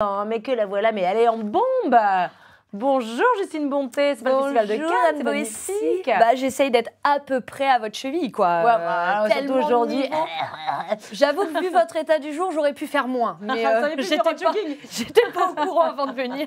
Non, mais que la voilà, mais elle est en bombe. Bonjour Justine Bonté, c'est pas le festival de Cannes, c'est magnifique. Bah, j'essaye d'être à peu près à votre cheville, quoi. Ouais, surtout aujourd'hui. J'avoue que vu votre état du jour, j'aurais pu faire moins. Mais j'étais pas au courant avant de venir.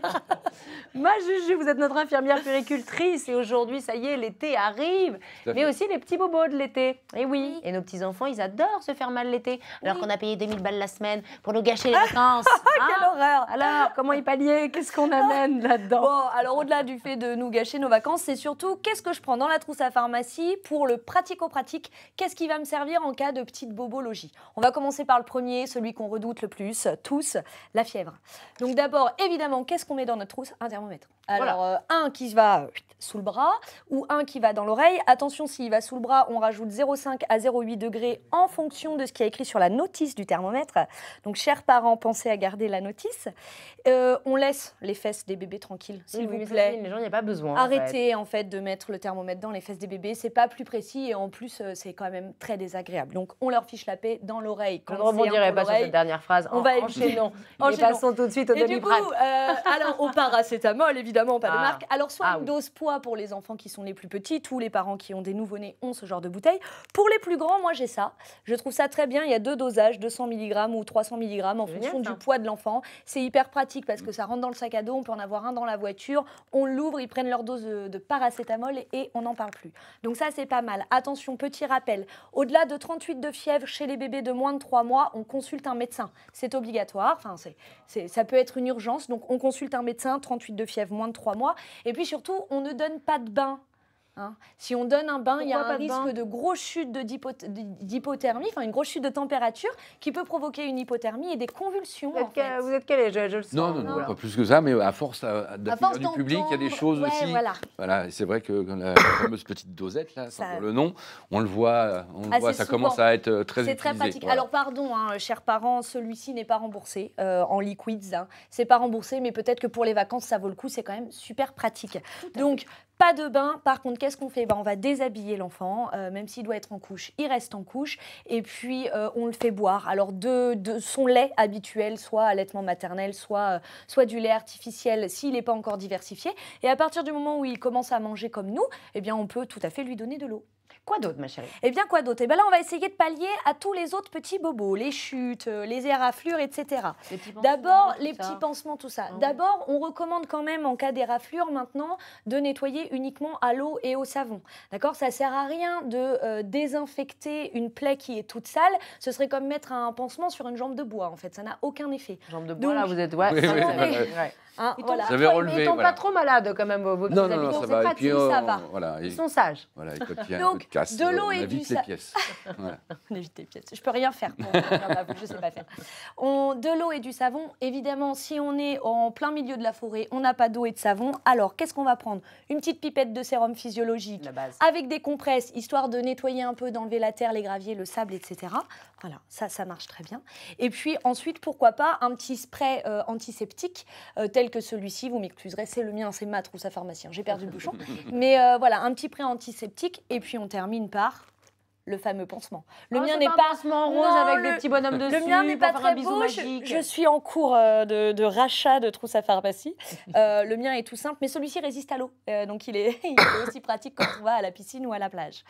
Ma Juju, vous êtes notre infirmière puéricultrice et aujourd'hui, ça y est, l'été arrive. Mais aussi les petits bobos de l'été. Et oui, et nos petits-enfants, ils adorent se faire mal l'été. Alors qu'on a payé 2000 balles la semaine pour nous gâcher les vacances. Quelle horreur! Alors, comment y pallier? Qu'est-ce qu'on amène là-dedans? Bon, alors au-delà du fait de nous gâcher nos vacances, c'est surtout qu'est-ce que je prends dans la trousse à pharmacie pour le pratico-pratique? Qu'est-ce qui va me servir en cas de petite bobologie? On va commencer par le premier, celui qu'on redoute le plus, tous, la fièvre. Donc d'abord, évidemment, qu'est-ce qu'on met dans notre trousse? Un thermomètre. Alors, voilà. Un qui va sous le bras ou un qui va dans l'oreille. Attention, s'il va sous le bras, on rajoute 0,5 à 0,8 degrés en fonction de ce qui est écrit sur la notice du thermomètre. Donc, chers parents, pensez à garder la notice. On laisse les fesses des bébés tranquilles, s'il vous plaît. Les gens, il n'y a pas besoin. Arrêtez en fait de mettre le thermomètre dans les fesses des bébés. C'est pas plus précis et en plus, c'est quand même très désagréable. Donc, on leur fiche la paix dans l'oreille. Je ne rebondirai pas sur cette dernière phrase. On va enchaînons. Et passons tout de suite au Doliprane. Alors, au paracétamol, évidemment, pas de marque. Alors, soit une dose poids pour les enfants qui sont les plus petits, tous les parents qui ont des nouveau-nés ont ce genre de bouteille. Pour les plus grands, moi j'ai ça. Je trouve ça très bien. Il y a deux dosages, 200 mg ou 300 mg en fonction du poids de l'enfant. C'est hyper pratique parce que ça rentre dans le sac à dos. On peut en avoir un dans la voiture. On l'ouvre, ils prennent leur dose de paracétamol et on n'en parle plus. Donc ça, c'est pas mal. Attention, petit rappel. Au-delà de 38 de fièvre chez les bébés de moins de 3 mois, on consulte un médecin. C'est obligatoire. Enfin, ça peut être une urgence. Donc, on consulte un médecin, 38 de fièvre, moins de 3 mois. Et puis surtout, on ne donne pas de bain. Hein. Si on donne un bain, il y a un risque de grosse chute d'hypothermie, enfin une grosse chute de température qui peut provoquer une hypothermie et des convulsions. Vous êtes quel âge? Je le sens. Non, pas plus que ça, mais à force d'accueillir du public, il y a des choses aussi. Voilà, c'est vrai que la fameuse petite dosette, là, sans dire le nom, on le voit, ça commence à être très utilisé. C'est très pratique. Voilà. Alors pardon, hein, chers parents, celui-ci n'est pas remboursé en liquids. Hein. C'est pas remboursé, mais peut-être que pour les vacances, ça vaut le coup. C'est quand même super pratique. Donc, pas de bain. Par contre, qu'est-ce qu'on fait? On va déshabiller l'enfant, même s'il doit être en couche, il reste en couche. Et puis, on le fait boire. Alors, de son lait habituel, soit allaitement maternel, soit du lait artificiel, s'il n'est pas encore diversifié. Et à partir du moment où il commence à manger comme nous, eh bien, on peut tout à fait lui donner de l'eau. Quoi d'autre, ma chérie? Eh bien, quoi d'autre? Eh bien là, on va essayer de pallier à tous les autres petits bobos, les chutes, les éraflures, etc. D'abord, les petits pansements, tout ça. D'abord, on recommande quand même, en cas d'éraflure, maintenant, de nettoyer uniquement à l'eau et au savon. D'accord? Ça ne sert à rien de désinfecter une plaie qui est toute sale. Ce serait comme mettre un pansement sur une jambe de bois, en fait. Ça n'a aucun effet. Jambe de bois, là, vous êtes... Hein, Ils ne sont pas trop malades, quand même, vos petits amis. Non, ça va. Et puis, ils sont sages. Voilà, quand il y a donc, casse, de l'eau et du savon. Voilà. On évite les pièces. Je peux rien faire pour je sais pas faire. De l'eau et du savon, évidemment, si on est en plein milieu de la forêt, on n'a pas d'eau et de savon, alors qu'est-ce qu'on va prendre? Une petite pipette de sérum physiologique avec des compresses, histoire de nettoyer un peu, d'enlever la terre, les graviers, le sable, etc. Voilà, ça marche très bien. Et puis ensuite, pourquoi pas un petit spray antiseptique tel que celui-ci, vous m'excuserez, c'est le mien, c'est ma trousse à pharmacie, j'ai perdu le bouchon. Mais voilà, un petit spray antiseptique et puis on termine par le fameux pansement. Le mien n'est pas pansement rose avec des petits bonhommes dessus. Le mien n'est pas très beau. Je suis en cours de rachat de trousse à pharmacie. Le mien est tout simple, mais celui-ci résiste à l'eau. Donc il est aussi pratique quand on va à la piscine ou à la plage.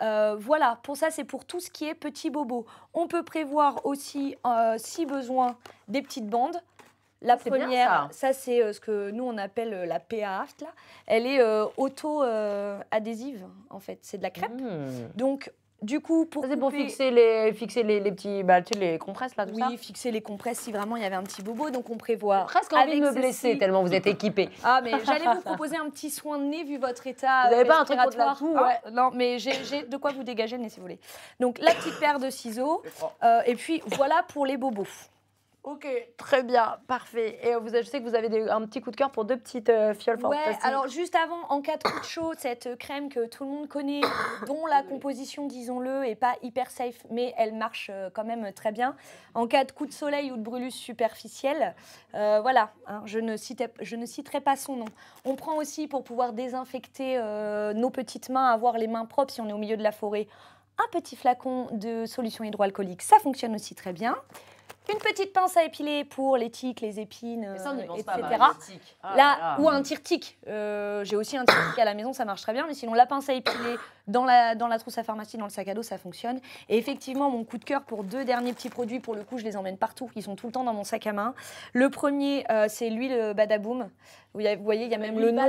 Voilà, pour ça, c'est pour tout ce qui est petit bobo. On peut prévoir aussi, si besoin, des petites bandes. La première, ça c'est ce que nous on appelle la PA Aft. Elle est auto-adhésive en fait, c'est de la crêpe. Donc du coup, pour fixer les petits, les compresses là, tout ça. Oui, fixer les compresses si vraiment il y avait un petit bobo. Donc on prévoit. Presque envie de me blesser tellement vous êtes équipés. Ah mais j'allais vous proposer un petit soin de nez vu votre état. Vous n'avez pas un truc contre la toux, Non, mais j'ai de quoi vous dégager le nez si vous voulez. Donc la petite paire de ciseaux et puis voilà pour les bobos. Ok, très bien, parfait. Et je sais que vous avez un petit coup de cœur pour deux petites fioles fantastiques. Alors juste avant, en cas de coup de chaud, cette crème que tout le monde connaît, dont la composition, disons-le, n'est pas hyper safe, mais elle marche quand même très bien. En cas de coup de soleil ou de brûlure superficielle, voilà, hein, je ne citerai pas son nom. On prend aussi pour pouvoir désinfecter nos petites mains, avoir les mains propres si on est au milieu de la forêt, un petit flacon de solution hydroalcoolique, ça fonctionne aussi très bien. Une petite pince à épiler pour les tiques, les épines, etc. Ou un tire-tique. J'ai aussi un tire-tique à la maison, ça marche très bien. Mais sinon, la pince à épiler dans la trousse à pharmacie, dans le sac à dos, ça fonctionne. Et effectivement, mon coup de cœur pour 2 derniers petits produits, pour le coup, je les emmène partout. Ils sont tout le temps dans mon sac à main. Le premier, c'est l'huile Badaboom. Vous voyez, il y a même le nom.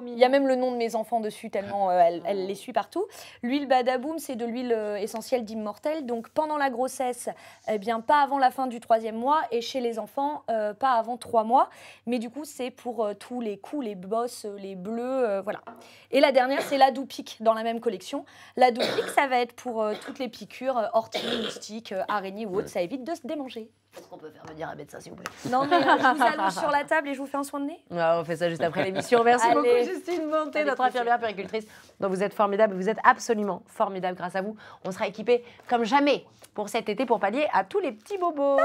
Il y a même le nom de mes enfants dessus, tellement elle les suit partout. L'huile Badaboom, c'est de l'huile essentielle d'Immortel. Donc pendant la grossesse, eh bien pas avant la fin du 3e mois, et chez les enfants, pas avant 3 mois. Mais du coup, c'est pour tous les coups, les bosses, les bleus, voilà. Et la dernière, c'est la Doupic dans la même collection. La Doupic, ça va être pour toutes les piqûres, orties, moustiques, araignées ou autres. Ça évite de se démanger. Est-ce qu'on peut faire venir un médecin, s'il vous plaît? Non, mais je vous allonge sur la table et je vous fais un soin de nez. On fait ça juste après l'émission. Merci beaucoup, Justine Monté, notre infirmière puéricultrice. Donc vous êtes formidable, vous êtes absolument formidable. Grâce à vous, on sera équipés comme jamais pour cet été pour pallier à tous les petits bobos.